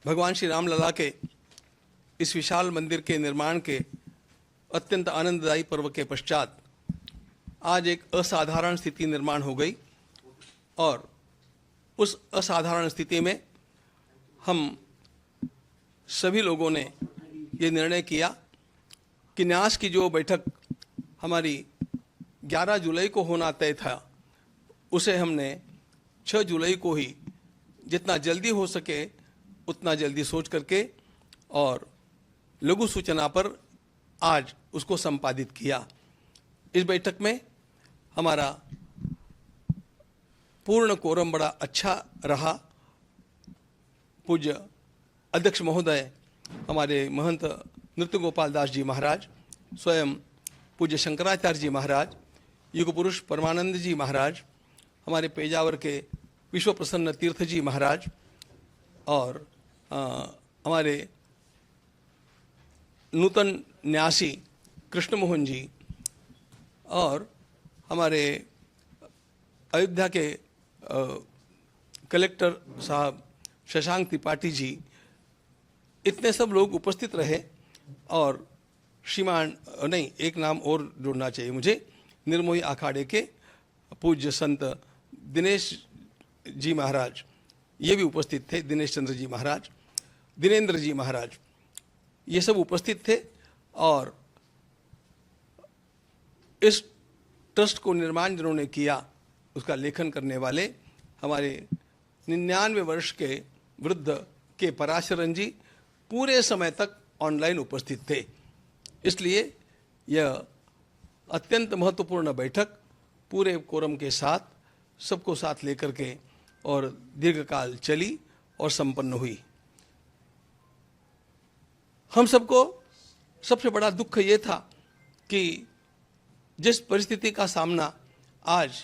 भगवान श्री राम लला के इस विशाल मंदिर के निर्माण के अत्यंत आनंददायी पर्व के पश्चात आज एक असाधारण स्थिति निर्माण हो गई और उस असाधारण स्थिति में हम सभी लोगों ने ये निर्णय किया कि न्यास की जो बैठक हमारी 11 जुलाई को होना तय था उसे हमने 6 जुलाई को ही जितना जल्दी हो सके उतना जल्दी सोच करके और लघु सूचना पर आज उसको संपादित किया। इस बैठक में हमारा पूर्ण कोरम बड़ा अच्छा रहा। पूज्य अध्यक्ष महोदय हमारे महंत नृत्य गोपाल दास जी महाराज, स्वयं पूज्य शंकराचार्य जी महाराज, युग पुरुष परमानंद जी महाराज, हमारे पेजावर के विश्व प्रसन्न तीर्थ जी महाराज और हमारे नूतन न्यासी कृष्ण मोहन जी और हमारे अयोध्या के कलेक्टर साहब शशांक त्रिपाठी जी, इतने सब लोग उपस्थित रहे। और श्रीमान नहीं, एक नाम और जोड़ना चाहिए मुझे, निर्मोही अखाड़े के पूज्य संत दिनेश जी महाराज, ये भी उपस्थित थे। दिनेश चंद्र जी महाराज, दिनेंद्र जी महाराज, ये सब उपस्थित थे। और इस ट्रस्ट को निर्माण जिन्होंने किया उसका लेखन करने वाले हमारे 99 वर्ष के वृद्ध के पराशरन जी पूरे समय तक ऑनलाइन उपस्थित थे। इसलिए यह अत्यंत महत्वपूर्ण बैठक पूरे कोरम के साथ सबको साथ लेकर के और दीर्घकाल चली और संपन्न हुई। हम सबको सबसे बड़ा दुख ये था कि जिस परिस्थिति का सामना आज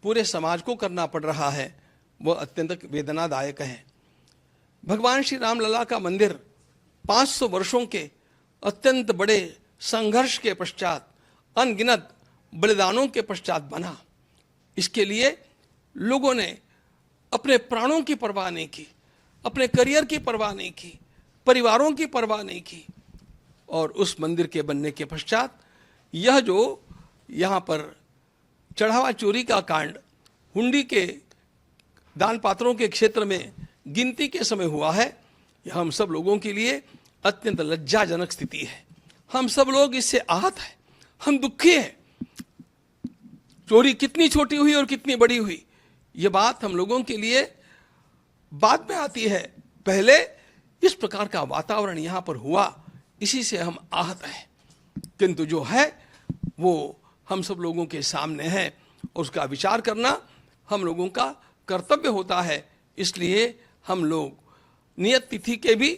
पूरे समाज को करना पड़ रहा है वह अत्यंत वेदनादायक है। भगवान श्री राम लला का मंदिर 500 वर्षों के अत्यंत बड़े संघर्ष के पश्चात, अनगिनत बलिदानों के पश्चात बना। इसके लिए लोगों ने अपने प्राणों की परवाह नहीं की, अपने करियर की परवाह नहीं की, परिवारों की परवाह नहीं की। और उस मंदिर के बनने के पश्चात यह जो यहाँ पर चढ़ावा चोरी का कांड हुंडी के दान पात्रों के क्षेत्र में गिनती के समय हुआ है, यह हम सब लोगों के लिए अत्यंत लज्जाजनक स्थिति है। हम सब लोग इससे आहत हैं, हम दुखी हैं। चोरी कितनी छोटी हुई और कितनी बड़ी हुई, ये बात हम लोगों के लिए बाद में आती है। पहले इस प्रकार का वातावरण यहाँ पर हुआ, इसी से हम आहत हैं। किंतु जो है वो हम सब लोगों के सामने है और उसका विचार करना हम लोगों का कर्तव्य होता है। इसलिए हम लोग नियत तिथि के भी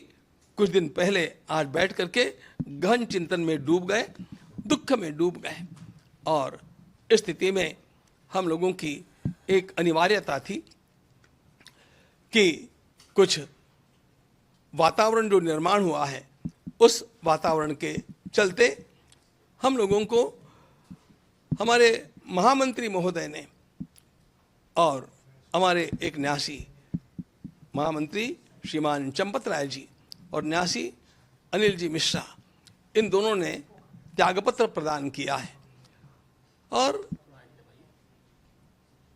कुछ दिन पहले आज बैठ करके गहन चिंतन में डूब गए, दुख में डूब गए। और इस स्थिति में हम लोगों की एक अनिवार्यता थी कि कुछ वातावरण जो निर्माण हुआ है उस वातावरण के चलते हम लोगों को हमारे महामंत्री महोदय ने और हमारे एक न्यासी महामंत्री श्रीमान चंपत राय जी और न्यासी अनिल जी मिश्रा, इन दोनों ने त्यागपत्र प्रदान किया है। और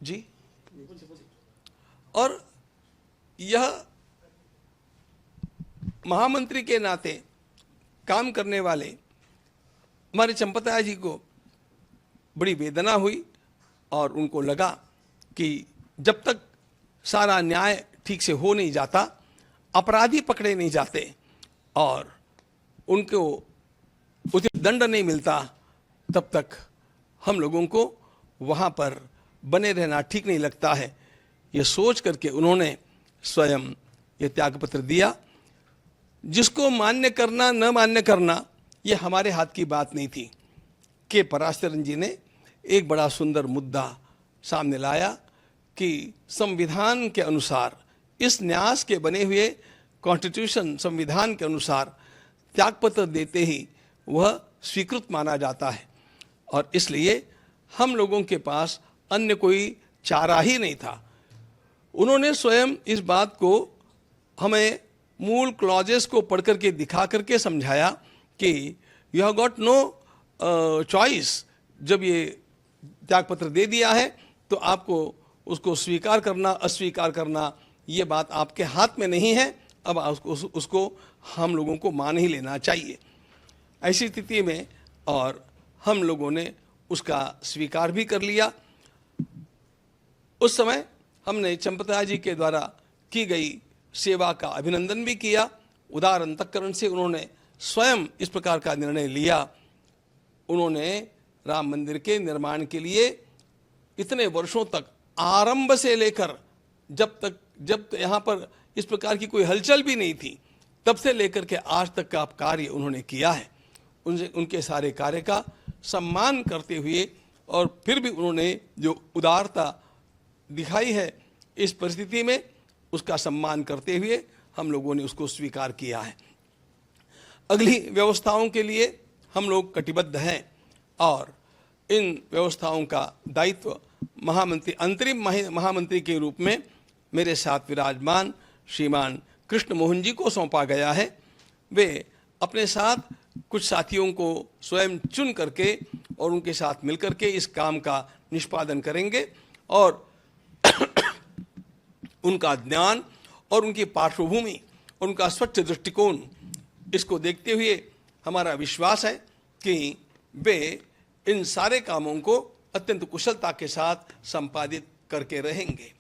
जी, और यह महामंत्री के नाते काम करने वाले हमारे चंपत राय जी को बड़ी वेदना हुई और उनको लगा कि जब तक सारा न्याय ठीक से हो नहीं जाता, अपराधी पकड़े नहीं जाते और उनको उचित दंड नहीं मिलता, तब तक हम लोगों को वहाँ पर बने रहना ठीक नहीं लगता है। ये सोच करके उन्होंने स्वयं ये त्यागपत्र दिया। जिसको मान्य करना न मान्य करना ये हमारे हाथ की बात नहीं थी। के पराशरन जी ने एक बड़ा सुंदर मुद्दा सामने लाया कि संविधान के अनुसार, इस न्यास के बने हुए कॉन्स्टिट्यूशन संविधान के अनुसार त्यागपत्र देते ही वह स्वीकृत माना जाता है और इसलिए हम लोगों के पास अन्य कोई चारा ही नहीं था। उन्होंने स्वयं इस बात को हमें मूल क्लॉजेस को पढ़ करके दिखा करके समझाया कि you have got no choice. जब ये त्यागपत्र दे दिया है तो आपको उसको स्वीकार करना अस्वीकार करना ये बात आपके हाथ में नहीं है। अब उसको हम लोगों को मान ही लेना चाहिए। ऐसी स्थिति में और हम लोगों ने उसका स्वीकार भी कर लिया। उस समय हमने चंपता जी के द्वारा की गई सेवा का अभिनंदन भी किया। उदार अंतःकरण से उन्होंने स्वयं इस प्रकार का निर्णय लिया। उन्होंने राम मंदिर के निर्माण के लिए इतने वर्षों तक आरंभ से लेकर जब यहाँ पर इस प्रकार की कोई हलचल भी नहीं थी तब से लेकर के आज तक का कार्य उन्होंने किया है। उनके सारे कार्य का सम्मान करते हुए और फिर भी उन्होंने जो उदारता दिखाई है इस परिस्थिति में उसका सम्मान करते हुए हम लोगों ने उसको स्वीकार किया है। अगली व्यवस्थाओं के लिए हम लोग कटिबद्ध हैं और इन व्यवस्थाओं का दायित्व महामंत्री अंतरिम महामंत्री के रूप में मेरे साथ विराजमान श्रीमान कृष्ण मोहन जी को सौंपा गया है। वे अपने साथ कुछ साथियों को स्वयं चुन करके और उनके साथ मिलकर के इस काम का निष्पादन करेंगे और उनका ज्ञान और उनकी पार्श्वभूमि और उनका स्वच्छ दृष्टिकोण इसको देखते हुए हमारा विश्वास है कि वे इन सारे कामों को अत्यंत कुशलता के साथ संपादित करके रहेंगे।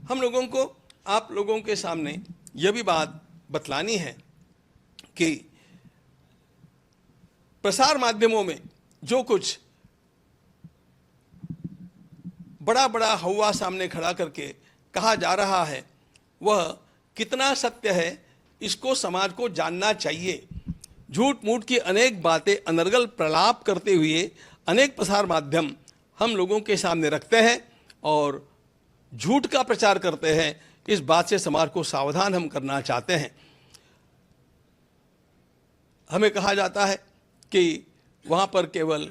हम लोगों को आप लोगों के सामने यह भी बात बतलानी है कि प्रसार माध्यमों में जो कुछ बड़ा बड़ा हवा सामने खड़ा करके कहा जा रहा है वह कितना सत्य है इसको समाज को जानना चाहिए। झूठ मूठ की अनेक बातें अनर्गल प्रलाप करते हुए अनेक प्रसार माध्यम हम लोगों के सामने रखते हैं और झूठ का प्रचार करते हैं। इस बात से समाज को सावधान हम करना चाहते हैं। हमें कहा जाता है कि वहाँ पर केवल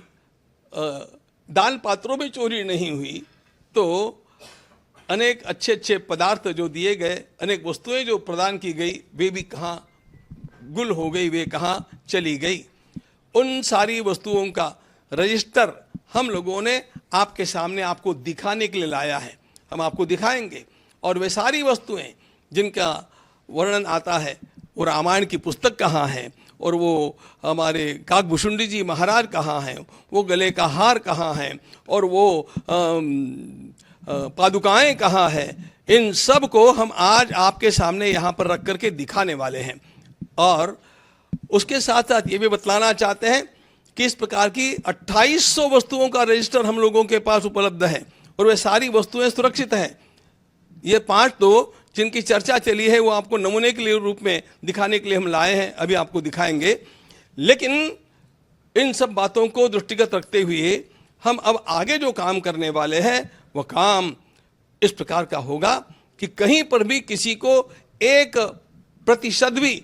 दान पात्रों में चोरी नहीं हुई तो अनेक अच्छे अच्छे पदार्थ जो दिए गए, अनेक वस्तुएं जो प्रदान की गई वे भी कहाँ गुल हो गई, वे कहाँ चली गई। उन सारी वस्तुओं का रजिस्टर हम लोगों ने आपके सामने आपको दिखाने के लिए लाया है। हम आपको दिखाएंगे और वे सारी वस्तुएं जिनका वर्णन आता है वो रामायण की पुस्तक कहाँ है और वो हमारे काकभूषुंडी जी महाराज कहाँ हैं, वो गले का हार कहाँ है और वो पादुकाएं कहाँ है, इन सब को हम आज आपके सामने यहाँ पर रख करके दिखाने वाले हैं। और उसके साथ साथ ये भी बतलाना चाहते हैं कि इस प्रकार की 2800 वस्तुओं का रजिस्टर हम लोगों के पास उपलब्ध है और वे सारी वस्तुएं सुरक्षित हैं। ये 5 तो जिनकी चर्चा चली है वो आपको नमूने के लिए रूप में दिखाने के लिए हम लाए हैं, अभी आपको दिखाएंगे। लेकिन इन सब बातों को दृष्टिगत रखते हुए हम अब आगे जो काम करने वाले हैं वह काम इस प्रकार का होगा कि कहीं पर भी किसी को 1% भी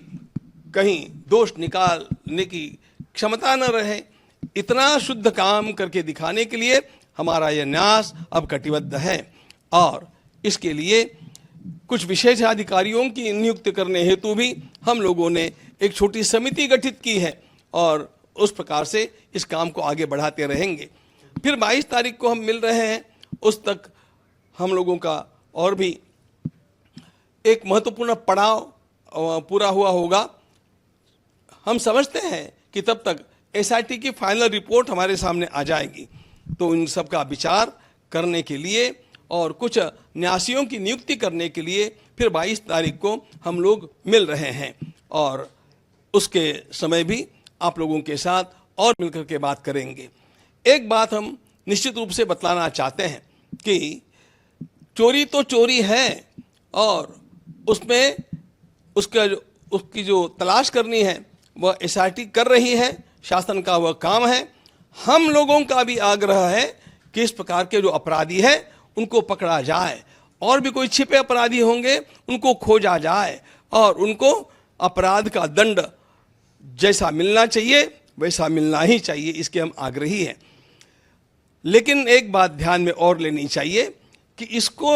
कहीं दोष निकालने की क्षमता न रहे। इतना शुद्ध काम करके दिखाने के लिए हमारा यह न्यास अब कटिबद्ध है और इसके लिए कुछ विशेष अधिकारियों की नियुक्ति करने हेतु भी हम लोगों ने एक छोटी समिति गठित की है और उस प्रकार से इस काम को आगे बढ़ाते रहेंगे। फिर 22 तारीख को हम मिल रहे हैं, उस तक हम लोगों का और भी एक महत्वपूर्ण पड़ाव पूरा हुआ होगा। हम समझते हैं कि तब तक एसआईटी की फाइनल रिपोर्ट हमारे सामने आ जाएगी, तो इन सब का विचार करने के लिए और कुछ न्यासियों की नियुक्ति करने के लिए फिर 22 तारीख को हम लोग मिल रहे हैं और उसके समय भी आप लोगों के साथ और मिलकर के बात करेंगे। एक बात हम निश्चित रूप से बतलाना चाहते हैं कि चोरी तो चोरी है और उसमें उसकी जो तलाश करनी है वह एसआईटी कर रही है, शासन का वह काम है। हम लोगों का भी आग्रह है कि इस प्रकार के जो अपराधी हैं उनको पकड़ा जाए और भी कोई छिपे अपराधी होंगे उनको खोजा जाए और उनको अपराध का दंड जैसा मिलना चाहिए वैसा मिलना ही चाहिए, इसके हम आग्रही हैं। लेकिन एक बात ध्यान में और लेनी चाहिए कि इसको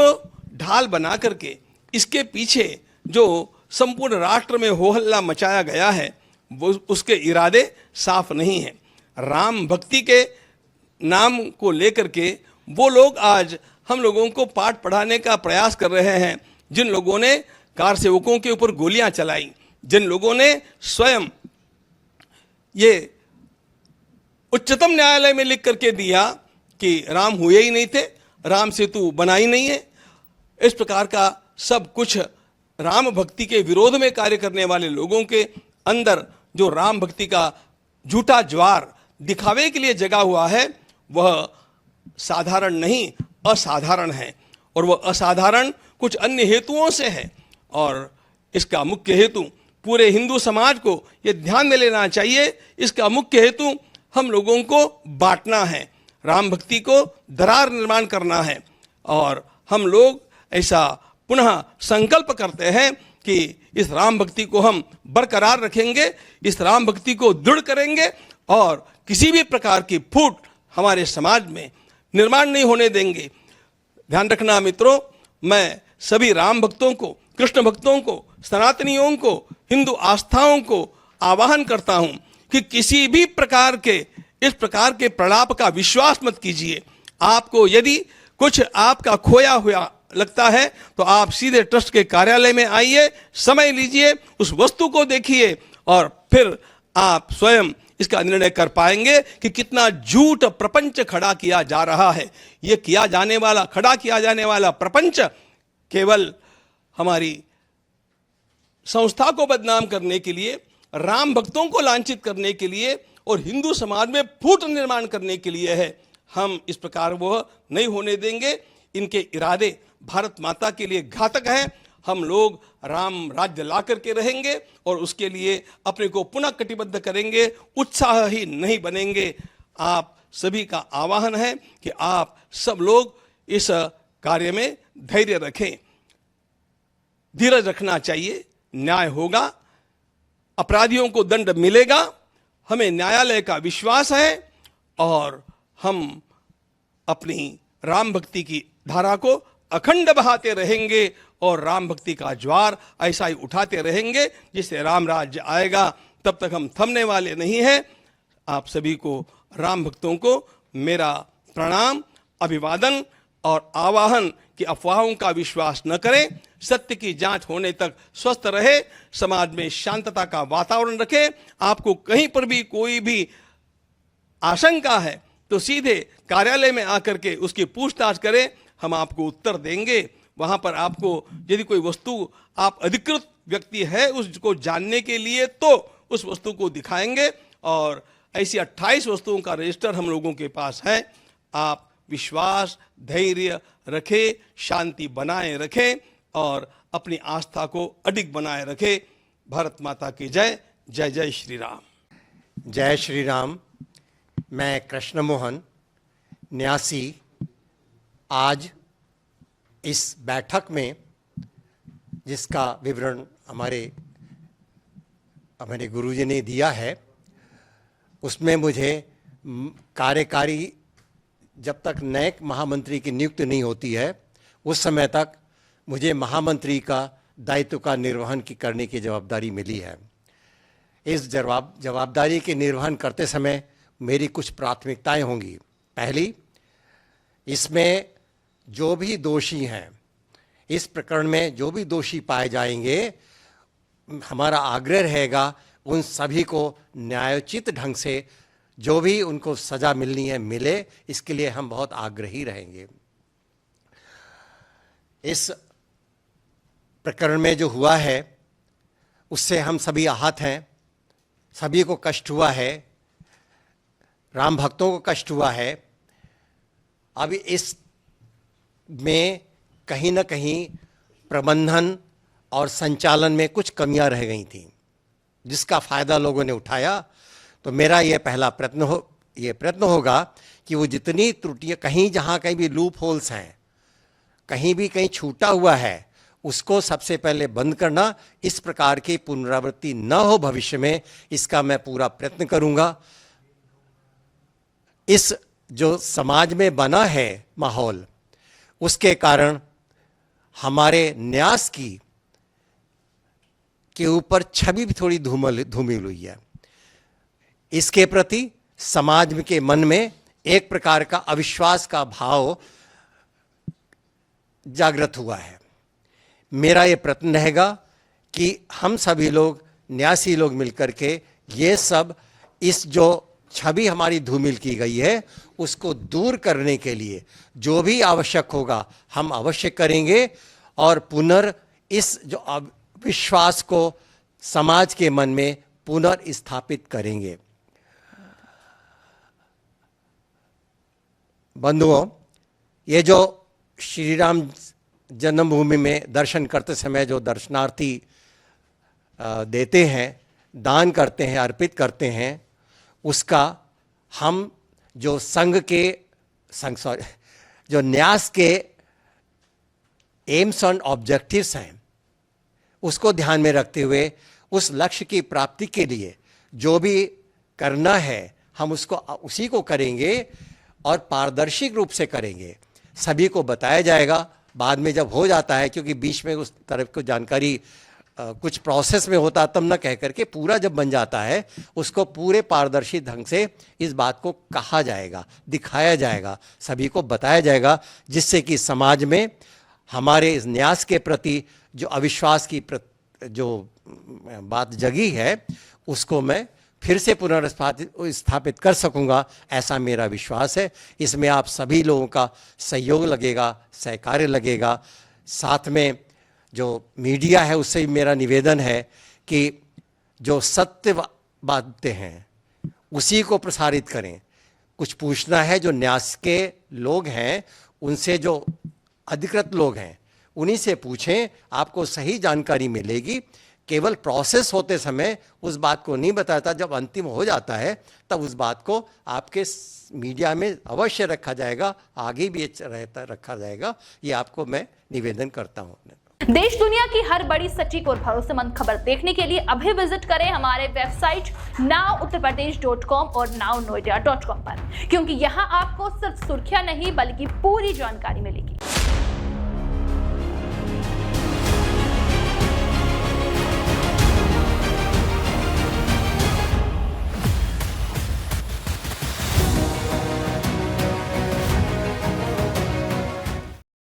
ढाल बना करके इसके पीछे जो संपूर्ण राष्ट्र में हो हल्ला मचाया गया है वो उसके इरादे साफ नहीं हैं। राम भक्ति के नाम को लेकर के वो लोग आज हम लोगों को पाठ पढ़ाने का प्रयास कर रहे हैं, जिन लोगों ने कार सेवकों के ऊपर गोलियां चलाई, जिन लोगों ने स्वयं ये उच्चतम न्यायालय में लिख करके दिया कि राम हुए ही नहीं थे, राम सेतु बना ही नहीं है, इस प्रकार का सब कुछ राम भक्ति के विरोध में कार्य करने वाले लोगों के अंदर जो राम भक्ति का झूठा ज्वार दिखावे के लिए जगा हुआ है वह साधारण नहीं असाधारण है। और वह असाधारण कुछ अन्य हेतुओं से है, और इसका मुख्य हेतु पूरे हिंदू समाज को यह ध्यान में लेना चाहिए। इसका मुख्य हेतु हम लोगों को बांटना है, राम भक्ति को दरार निर्माण करना है। और हम लोग ऐसा पुनः संकल्प करते हैं कि इस राम भक्ति को हम बरकरार रखेंगे, इस राम भक्ति को दृढ़ करेंगे और किसी भी प्रकार की फूट हमारे समाज में निर्माण नहीं होने देंगे। ध्यान रखना मित्रों, मैं सभी राम भक्तों को, कृष्ण भक्तों को, सनातनियों को, हिंदू आस्थाओं को आह्वान करता हूं कि किसी भी प्रकार के इस प्रकार के प्रलाप का विश्वास मत कीजिए। आपको यदि कुछ आपका खोया हुआ लगता है तो आप सीधे ट्रस्ट के कार्यालय में आइए, समय लीजिए, उस वस्तु को देखिए और फिर आप स्वयं इसका निर्णय कर पाएंगे कि कितना झूठ प्रपंच खड़ा किया जा रहा है। यह खड़ा किया जाने वाला प्रपंच केवल हमारी संस्था को बदनाम करने के लिए, राम भक्तों को लांछित करने के लिए और हिंदू समाज में फूट निर्माण करने के लिए है। हम इस प्रकार वह नहीं होने देंगे। इनके इरादे भारत माता के लिए घातक हैं। हम लोग राम राज्य ला करके रहेंगे और उसके लिए अपने को पुनः कटिबद्ध करेंगे, उत्साह ही नहीं बनेंगे। आप सभी का आह्वान है कि आप सब लोग इस कार्य में धैर्य रखें, धीरज रखना चाहिए। न्याय होगा, अपराधियों को दंड मिलेगा, हमें न्यायालय का विश्वास है और हम अपनी राम भक्ति की धारा को अखंड बहाते रहेंगे और राम भक्ति का ज्वार ऐसा ही उठाते रहेंगे जिससे राम राज्य आएगा। तब तक हम थमने वाले नहीं हैं। आप सभी को, राम भक्तों को मेरा प्रणाम, अभिवादन और आवाहन कि अफवाहों का विश्वास न करें, सत्य की जांच होने तक स्वस्थ रहे, समाज में शांतता का वातावरण रखें। आपको कहीं पर भी कोई भी आशंका है तो सीधे कार्यालय में आकर के उसकी पूछताछ करें, हम आपको उत्तर देंगे। वहां पर आपको यदि कोई वस्तु आप अधिकृत व्यक्ति है उसको जानने के लिए तो उस वस्तु को दिखाएंगे और ऐसी 28 वस्तुओं का रजिस्टर हम लोगों के पास है। आप विश्वास, धैर्य रखें, शांति बनाए रखें और अपनी आस्था को अडिग बनाए रखें। भारत माता की जय। जय जय श्री राम। जय श्री राम। मैं कृष्ण मोहन न्यासी आज इस बैठक में, जिसका विवरण हमारे गुरुजी ने दिया है, उसमें मुझे कार्यकारी जब तक नए महामंत्री की नियुक्ति नहीं होती है उस समय तक मुझे महामंत्री का दायित्व का निर्वहन करने की जवाबदारी मिली है। इस जवाबदारी के निर्वहन करते समय मेरी कुछ प्राथमिकताएं होंगी। पहली, इसमें जो भी दोषी हैं, इस प्रकरण में जो भी दोषी पाए जाएंगे, हमारा आग्रह रहेगा उन सभी को न्यायोचित ढंग से जो भी उनको सजा मिलनी है मिले, इसके लिए हम बहुत आग्रही रहेंगे। इस प्रकरण में जो हुआ है उससे हम सभी आहत हैं, सभी को कष्ट हुआ है, राम भक्तों को कष्ट हुआ है। अब इस में कहीं ना कहीं प्रबंधन और संचालन में कुछ कमियां रह गई थी, जिसका फायदा लोगों ने उठाया। तो मेरा ये पहला प्रयत्न होगा कि वो जितनी त्रुटियां, जहां कहीं भी लूप होल्स हैं, कहीं छूटा हुआ है, उसको सबसे पहले बंद करना। इस प्रकार की पुनरावृत्ति न हो भविष्य में, इसका मैं पूरा प्रयत्न करूंगा। इस जो समाज में बना है माहौल, उसके कारण हमारे न्यास की के ऊपर छवि भी थोड़ी धूमिल हुई है। इसके प्रति समाज के मन में एक प्रकार का अविश्वास का भाव जागृत हुआ है। मेरा ये प्रयत्न रहेगा कि हम सभी लोग, न्यासी लोग मिलकर के ये सब, इस जो छवि हमारी धूमिल की गई है उसको दूर करने के लिए जो भी आवश्यक होगा हम अवश्य करेंगे और इस जो विश्वास को समाज के मन में पुनर्स्थापित करेंगे। बंधुओं, ये जो श्री राम जन्मभूमि में दर्शन करते समय जो दर्शनार्थी देते हैं, दान करते हैं, अर्पित करते हैं, उसका हम जो जो न्यास के एम्स एंड ऑब्जेक्टिव्स हैं उसको ध्यान में रखते हुए उस लक्ष्य की प्राप्ति के लिए जो भी करना है हम उसको उसी को करेंगे और पारदर्शी रूप से करेंगे। सभी को बताया जाएगा बाद में जब हो जाता है, क्योंकि बीच में उस तरफ को जानकारी कुछ प्रोसेस में होता तब न कह करके पूरा जब बन जाता है उसको पूरे पारदर्शी ढंग से इस बात को कहा जाएगा, दिखाया जाएगा, सभी को बताया जाएगा, जिससे कि समाज में हमारे इस न्यास के प्रति जो अविश्वास की जो बात जगी है उसको मैं फिर से पुनर्स्थापित कर सकूंगा, ऐसा मेरा विश्वास है। इसमें आप सभी लोगों का सहयोग लगेगा, सहकार्य लगेगा। साथ में जो मीडिया है उससे भी मेरा निवेदन है कि जो सत्य बातें हैं उसी को प्रसारित करें। कुछ पूछना है, जो न्यास के लोग हैं उनसे, जो अधिकृत लोग हैं उन्हीं से पूछें, आपको सही जानकारी मिलेगी। केवल प्रोसेस होते समय उस बात को नहीं बताता, जब अंतिम हो जाता है तब उस बात को आपके मीडिया में अवश्य रखा जाएगा, आगे भी रखा जाएगा। ये आपको मैं निवेदन करता हूँ। देश दुनिया की हर बड़ी, सटीक और भरोसेमंद खबर देखने के लिए अभी विजिट करें हमारे वेबसाइट nowuttarpradesh.com और nownoida.com पर, क्योंकि यहाँ आपको सिर्फ सुर्खियां नहीं बल्कि पूरी जानकारी मिलेगी।